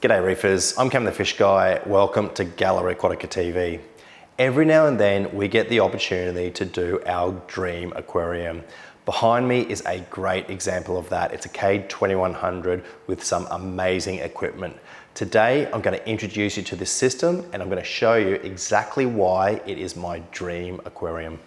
G'day reefers, I'm Cam the Fish Guy. Welcome to Gallery Aquatica TV. Every now and then we get the opportunity to do our dream aquarium. Behind me is a great example of that. It's a Cade 2100 with some amazing equipment. Today I'm going to introduce you to this system and I'm going to show you exactly why it is my dream aquarium.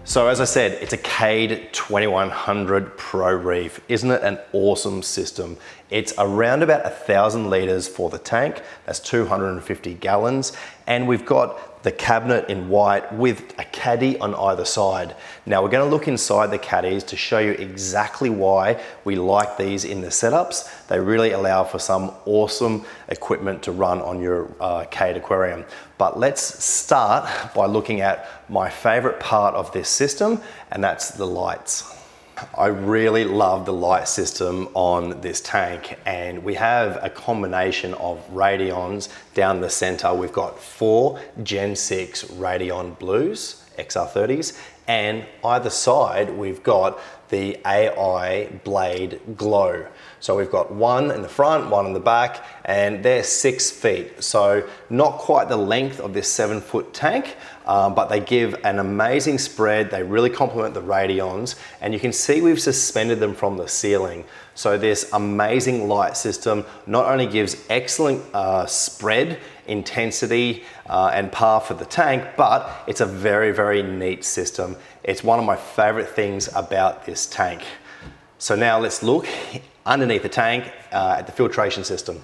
So as I said, it's a Cade 2100 Pro Reef. Isn't it an awesome system? It's around about 1,000 litres for the tank. That's 250 gallons. And we've got the cabinet in white with a caddy on either side. Now we're going to look inside the caddies to show you exactly why we like these in the setups. They really allow for some awesome equipment to run on your Cade aquarium. But let's start by looking at my favorite part of this system, and that's the lights. I really love the light system on this tank, and we have a combination of Radions down the center. We've got 4 Gen 6 Radion Blues, XR30s, and either side we've got the AI Blade Glow. So we've got one in the front, one in the back, and they're 6 feet. So not quite the length of this 7-foot tank, but they give an amazing spread. They really complement the Radions, and you can see we've suspended them from the ceiling. So this amazing light system not only gives excellent spread, intensity, and par for the tank, but it's a very, very neat system. It's one of my favorite things about this tank. So now let's look underneath the tank at the filtration system.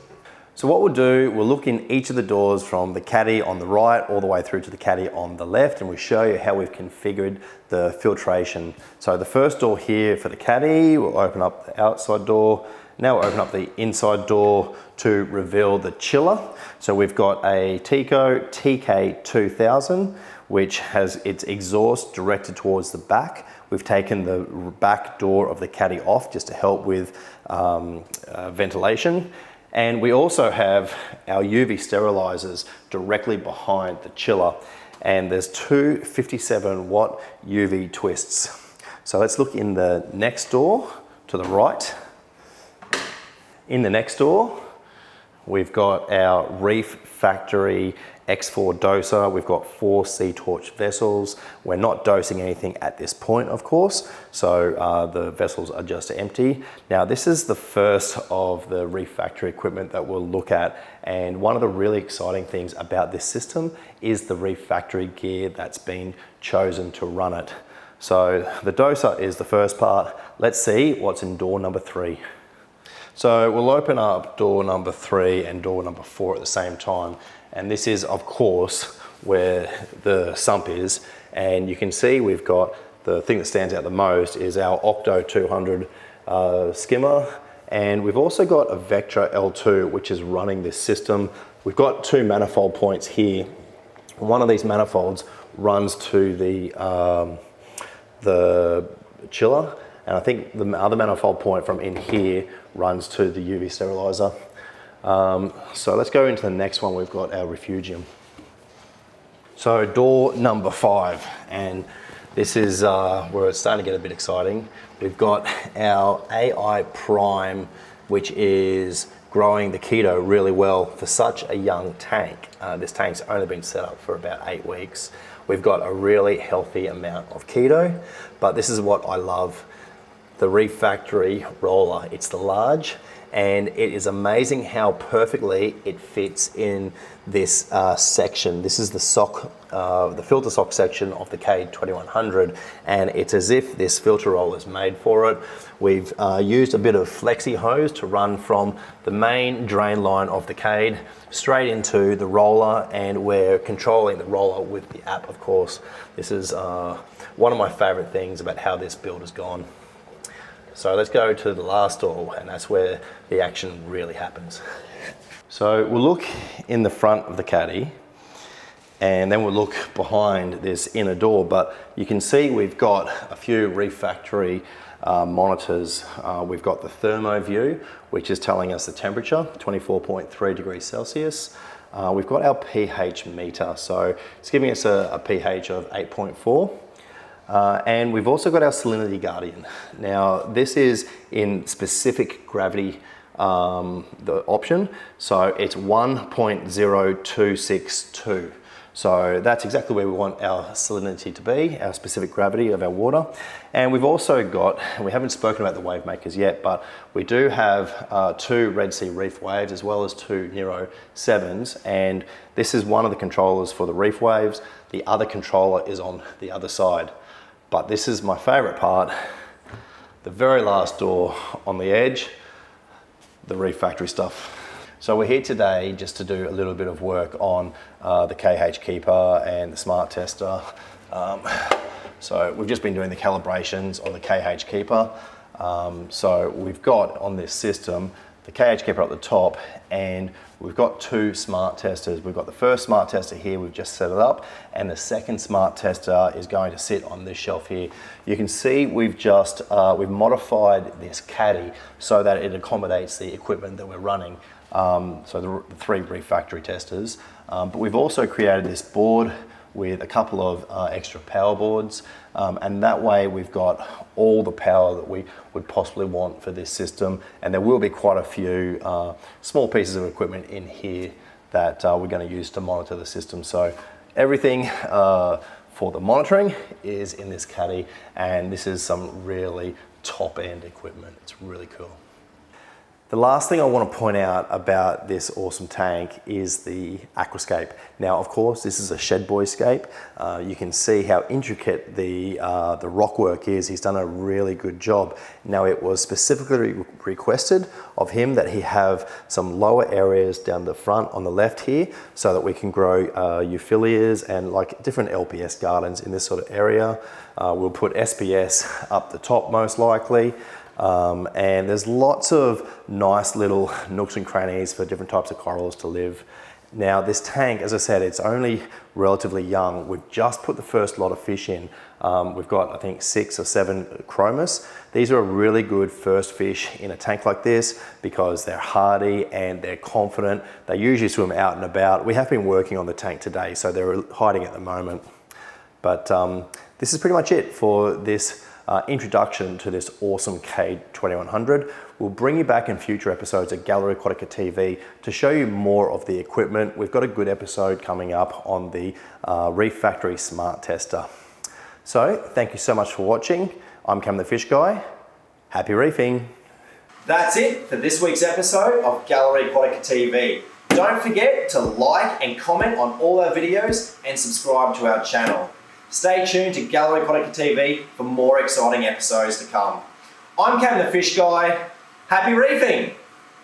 So what we'll do, we'll look in each of the doors from the caddy on the right all the way through to the caddy on the left, and we'll show you how we've configured the filtration. So the first door here for the caddy, we'll open up the outside door. Now we'll open up the inside door to reveal the chiller. So we've got a Tico TK2000, which has its exhaust directed towards the back. We've taken the back door of the caddy off just to help with ventilation. And we also have our UV sterilizers directly behind the chiller. And there's 2 57-watt UV twists. So let's look in the next door to the right. In the next door, we've got our Reef Factory X4 doser. We've got 4 Sea-Torch vessels. We're not dosing anything at this point, of course, so the vessels are just empty. Now, this is the first of the Reef Factory equipment that we'll look at, and one of the really exciting things about this system is the Reef Factory gear that's been chosen to run it. So the doser is the first part. Let's see what's in door number 3. So we'll open up door number 3 and door number 4 at the same time. And this is, of course, where the sump is. And you can see we've got the thing that stands out the most is our Octo 200 skimmer. And we've also got a Vectra L2, which is running this system. We've got 2 manifold points here. One of these manifolds runs to the chiller. And I think the other manifold point from in here runs to the UV sterilizer. So let's go into the next one. We've got our Refugium. So door number 5, and this is where it's starting to get a bit exciting. We've got our AI Prime, which is growing the keto really well for such a young tank. This tank's only been set up for about 8 weeks. We've got a really healthy amount of keto, but this is what I love. The Reef Factory roller. It's the large, and it is amazing how perfectly it fits in this section. This is the sock, the filter sock section of the Cade 2100, and it's as if this filter roll is made for it. We've used a bit of flexi hose to run from the main drain line of the Cade straight into the roller, and we're controlling the roller with the app, of course. This is one of my favorite things about how this build has gone. So let's go to the last door, and that's where the action really happens. So we'll look in the front of the caddy, and then we'll look behind this inner door, but you can see we've got a few Reef Factory monitors. We've got the thermo view, which is telling us the temperature, 24.3 degrees Celsius. We've got our pH meter, so it's giving us a pH of 8.4. And we've also got our Salinity Guardian. Now, this is in specific gravity, the option. So it's 1.0262. So that's exactly where we want our salinity to be, our specific gravity of our water. And we've also got, and we haven't spoken about the wavemakers yet, but we do have 2 Red Sea Reef Waves as well as 2 Nero 7s. And this is one of the controllers for the Reef Waves. The other controller is on the other side. But this is my favorite part, the very last door on the edge, the Reef Factory stuff. So we're here today just to do a little bit of work on the KH Keeper and the Smart Tester. So we've just been doing the calibrations on the KH Keeper. So we've got on this system the KH Keeper at the top, and we've got 2 smart testers. We've got the first smart tester here, we've just set it up, and the second smart tester is going to sit on this shelf here. You can see we've just we've modified this caddy so that it accommodates the equipment that we're running. So the 3 Reef Factory testers, but we've also created this board with a couple of extra power boards, and that way we've got all the power that we would possibly want for this system, and there will be quite a few small pieces of equipment in here that we're going to use to monitor the system. So everything for the monitoring is in this caddy, and this is some really top-end equipment. It's really cool. The last thing I want to point out about this awesome tank is the Aquascape. Now, of course, this is a shed boy scape. You can see how intricate the rock work is. He's done a really good job. Now, it was specifically requested of him that he have some lower areas down the front on the left here so that we can grow euphyllias and like different LPS gardens in this sort of area. We'll put SPS up the top most likely. And there's lots of nice little nooks and crannies for different types of corals to live. Now this tank, as I said, it's only relatively young. We've just put the first lot of fish in. We've got, I think, 6 or 7 chromis. These are a really good first fish in a tank like this because they're hardy and they're confident. They usually swim out and about. We have been working on the tank today, so they're hiding at the moment. But this is pretty much it for this introduction to this awesome Cade 2100. We'll bring you back in future episodes at Gallery Aquatica TV to show you more of the equipment. We've got a good episode coming up on the Reef Factory Smart Tester. So thank you so much for watching. I'm Cam the Fish Guy. Happy reefing. That's it for this week's episode of Gallery Aquatica TV. Don't forget to like and comment on all our videos and subscribe to our channel. Stay tuned to Gallery Aquatica TV for more exciting episodes to come. I'm Cam the Fish Guy. Happy reefing!